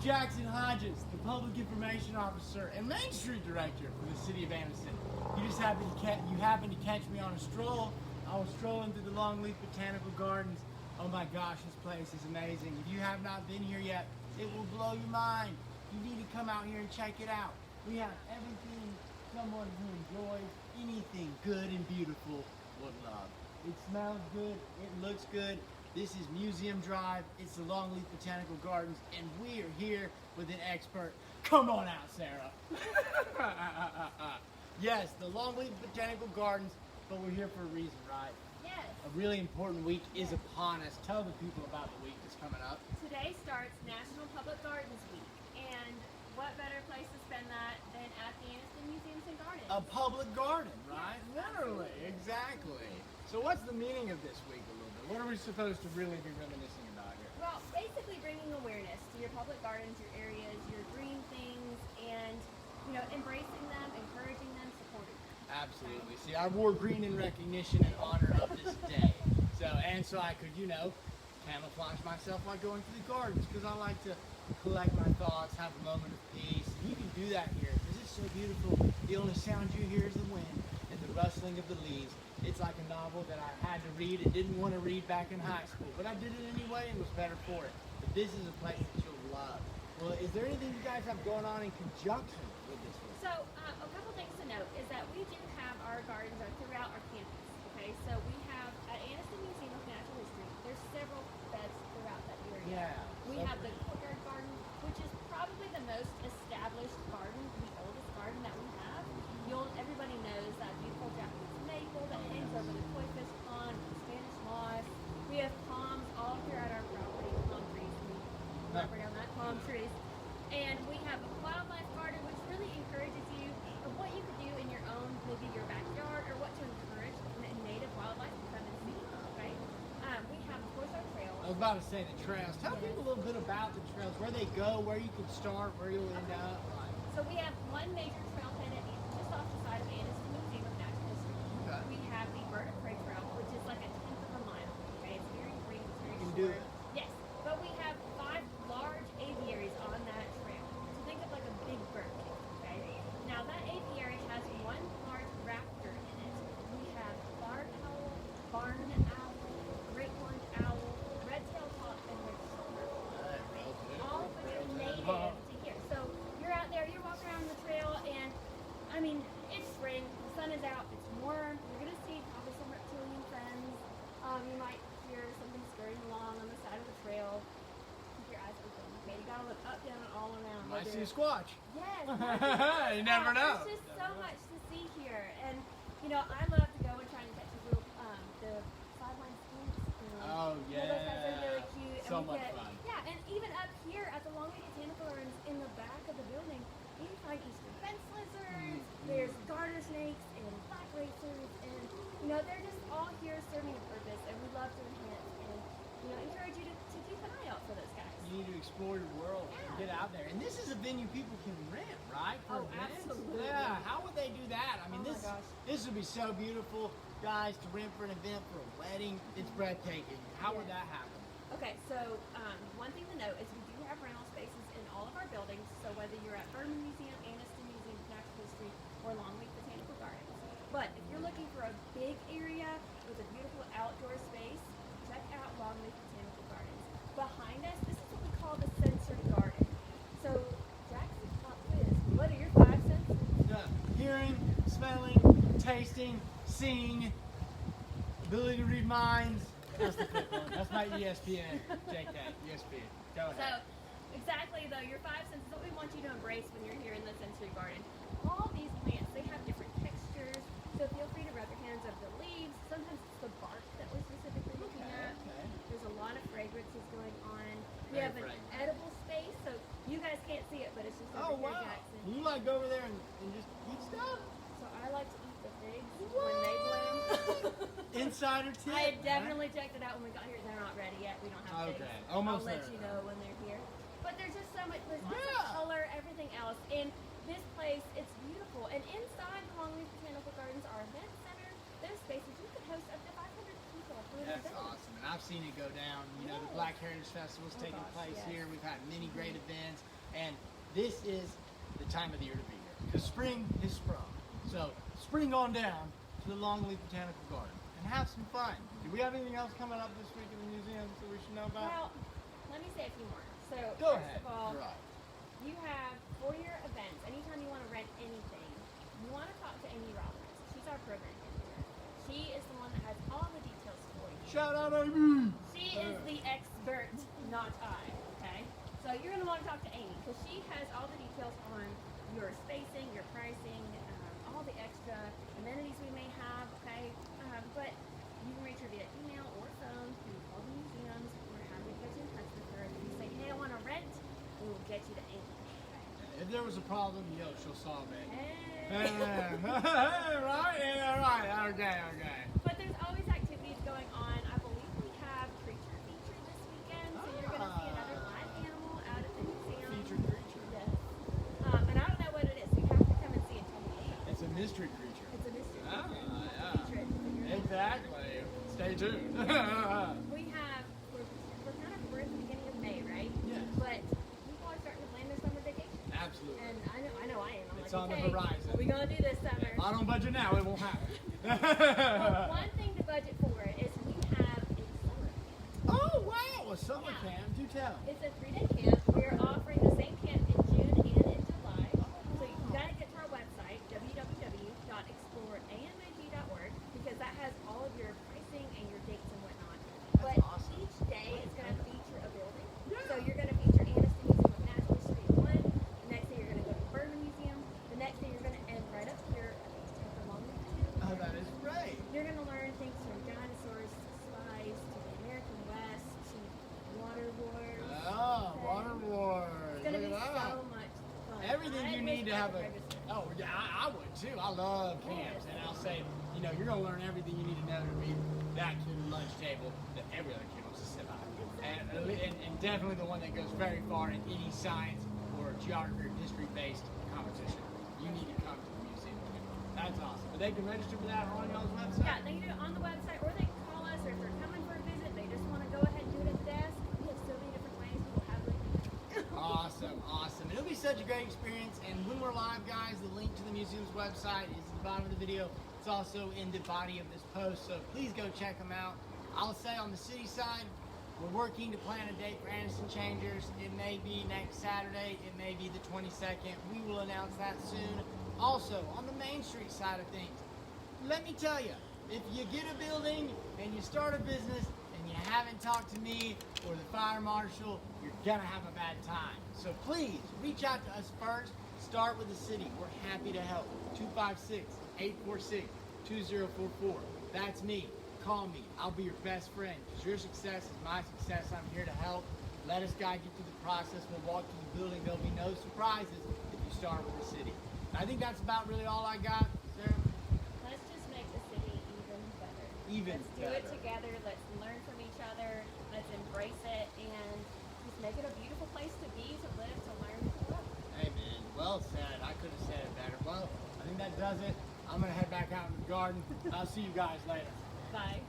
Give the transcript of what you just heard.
Jackson Hodges, the Public Information Officer and Main Street Director for the City of Anniston. You happened to catch me on a stroll. I was strolling through the Longleaf Botanical Gardens. Oh my gosh, this place is amazing. If you have not been here yet, it will blow your mind. You need to come out here and check it out. We have everything someone who enjoys anything good and beautiful would love. It smells good, it looks good. This is Museum Drive, it's the Longleaf Botanical Gardens, and we are here with an expert. Come on out, Sarah. Yes, the Longleaf Botanical Gardens, but we're here for a reason, right? Yes. A really important week is upon us. Tell the people about the week that's coming up. Today starts National Public Gardens Week, and what better place to spend that than at the Anniston Museums and Gardens? A public garden, right? Yes, Literally, exactly. So what's the meaning of this week a little bit? What are we supposed to really be reminiscing about here? Well, basically bringing awareness to your public gardens, your areas, your green things, and embracing them, encouraging them, supporting them. Absolutely. See, I wore green in recognition in honor of this day. So I could, camouflage myself while going through the gardens, because I like to collect my thoughts, have a moment of peace. And you can do that here because it's so beautiful. The only sound you hear is the wind and the rustling of the leaves. It's like a novel that I had to read and didn't want to read back in high school, but I did it anyway and was better for it. But this is a place that you'll love. Well, is there anything you guys have going on in conjunction with this one? So, a couple things to note is that we do have our gardens throughout our campus. Okay, so we have at Anniston Museum of Natural History, there's several beds throughout that area. Yeah. We have the courtyard garden, which is probably the most established garden, the oldest garden that we have. Everybody knows that beautiful Japanese maple that hangs over the koi fish pond, Spanish moss. We have palms all throughout our property, palm trees. We property on that, palm trees. And we have a wildlife garden, which really encourages you of what you could do in your own, maybe your backyard, or what to encourage native wildlife to come and see. Okay. We have, of course, our trails. I was about to say the trails. Tell people a little bit about the trails, where they go, where you can start, where you'll end up. So we have one major trailhead just off the side of Anniston Museum of Natural History. Okay. We have the Bird of Prey Trail, which is like a tenth of a mile. Okay, it's very brief, it's very You can short. do it. Yes, but we have 5 large aviaries on that trail. So think of like a big bird cage. Okay. Now that aviary has one large raptor in it. We have barred owl, barn owl, great horned owl, red-tailed hawk, and red-shouldered hawk. All of which are native to here. So you're out there, you're walking around the trail, and it's spring, the sun is out, it's warm, you're going to see probably some reptilian friends. You might hear something scurrying along on the side of the trail. Keep your eyes open. Okay, you gotta look up, down, and all around. Might see a squatch. Yes. You never know. There's just so much to see here, and I love to go and try and catch the sideline skinks. Oh yeah. Those guys are really cute. So and we much get, fun. Yeah, and even up here at the Longleaf Botanical Gardens, in the back of the building, you can find eastern fence lizards. There's garter snakes and black racers, and they're just all here serving a purpose, and we love to enhance and encourage you to keep an eye out for those guys. You need to explore the world and get out there. And this is a venue people can rent, right? For events? Absolutely. Yeah. How would they do that? I mean, Oh my gosh. this would be so beautiful, guys, to rent for an event, for a wedding. It's breathtaking. How would that happen? Okay, so one thing to note is we do have rental spaces in all of our buildings. So whether you're at Berman Museum, Anniston Museum of Natural History, or Longleaf Botanical Gardens. But if you're looking for a big area with a beautiful outdoor space, check out Longleaf Botanical Gardens. Behind us, this is what we call the sensory garden. So, Jackson, pop quiz. What are your 5 senses? Hearing, smelling, tasting, seeing, ability to read minds. That's the 5th one. That's my ESPN. JK, ESPN. Go ahead. So, exactly though, your 5 senses, what we want you to embrace when you're here in the sensory garden. All these plants, they have different textures, so feel free to rub your hands over the leaves. Sometimes it's the bark that we're specifically looking at. Okay. There's a lot of fragrances going on. We have an edible space, so you guys can't see it, but it's just over here, Jackson. You like go over there and just eat stuff? So I like to eat the figs when they bloom. Insider tip. I definitely checked it out when we got here. They're not ready yet. We don't have figs. Okay, almost I'll let there, you though. know when they're here. But there's just so much, there's lots of color, everything else. And this place, it's beautiful. And inside the Longleaf Botanical Gardens, our event center, there's spaces you could host up to 500 people for an That's event. awesome, and I've seen it go down. The Black Heritage Festival is taking place here. We've had many great events. And this is the time of the year to be here. Because spring is sprung. So spring on down to the Longleaf Botanical Garden and have some fun. Do we have anything else coming up this week in the museum that we should know about? Well, let me say a few more. So Go first ahead. of all, You're right. you have for your events, anytime you want to rent anything, you want to talk to Amy Roberts. She's our program manager. She is the one that has all the details for you. Shout out Amy! She is the expert, not I, okay? So you're going to want to talk to Amy because she has all the details on your spacing, your pricing, all the extra amenities we may have, okay? But you can reach her via email or phone. You can call the museums. We're happy to get you in touch with her. If you say, hey, I want to rent, we will get you to Amy. If there was a problem, she'll solve it. Hey. Right? Yeah, right. Okay. But there's always activities going on. I believe we have creature feature this weekend, so you're going to see another live animal out at the museum. Featured creature. Yes. And I don't know what it is. So you have to come and see and tell me what it is. It's a mystery creature. It's a mystery. Ah, You have to yeah. feature it to figure it out. Exactly. Stay tuned. We're kind of, we're at the beginning of May, right? Yes. But people are starting to plan their summer vacation. Absolutely. And I know I am. I'm It's like, on the okay, horizon. what are we going to do this summer? If I don't budget now, it won't happen. Well, one thing to budget for is we have a summer camp. Oh, wow. A summer Yeah. camp. Do tell. It's a 3-day camp. We're offering the same camp in June and in July. So you got to get to our website, www.exploreamig.org, because that has all of your pricing and your dates and whatnot. That's But awesome. each day is going to feature a building. Yeah. So you're going to feature Anniston Museum of Natural History 1. The next day you're going to go to Berman Museum. The next day you're going to end right up here at the Temple Longleaf 2. Oh, that is great. You're going to learn things from dinosaurs to spies to the American West to water wars. Oh, water wars. It's going to Look be at that. so much fun. Everything I you wish need to I have could a. register. Oh, yeah, I would too. I love camps. Yes. And I'll say, you're going to learn everything you need to know to be that kid at lunch table that every other kid wants to sit by. And definitely the one that goes very far in any science or geography or history based competition. You need to come to the museum. That's awesome. But they can register for that on y'all's website? Yeah, they can do it on the website or they can call us, or if they're coming for a visit, they just want to go ahead and do it at the desk. We have so many different ways people have it. Awesome. It'll be such a great experience. And when we're live, guys, the link to the museum's website is at the bottom of the video. It's also in the body of this post, so please go check them out. I'll say on the city side, we're working to plan a date for Anniston Changers. It may be next Saturday. It may be the 22nd. We will announce that soon. Also, on the Main Street side of things, let me tell you, if you get a building and you start a business and you haven't talked to me or the fire marshal, you're gonna have a bad time. So please, reach out to us first. Start with the city. We're happy to help. 256-846-2044. That's me. Call me. I'll be your best friend. Because your success is my success. I'm here to help. Let us guide you through the process. We'll walk through the building. There'll be no surprises if you start with the city. I think that's about really all I got, Sarah. Let's just make the city even better. Let's do it together. Let's learn from each other. Let's embrace it and just make it a beautiful place to be, to live, to learn, to grow. Hey, man. Well said. I could have said it better. Well, I think that does it. I'm going to head back out in the garden. I'll see you guys later. Bye.